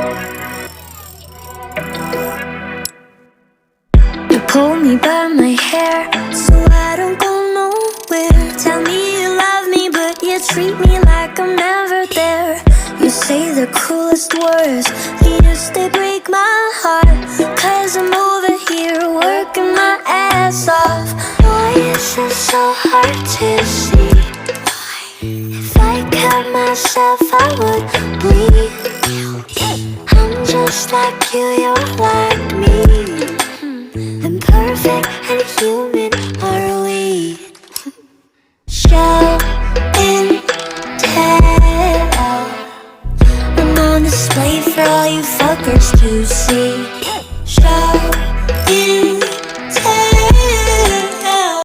You pull me by my hair so I don't go nowhere. Tell me you love me, but you treat me like I'm never there. You say the coolest words, yes, they break my heart. Cause I'm over here working my ass off. Why is it so hard to see? If I cut myself I would bleed. I'm just like you, you're like me. Imperfect and human are we. Show and tell, I'm on display for all you fuckers to see.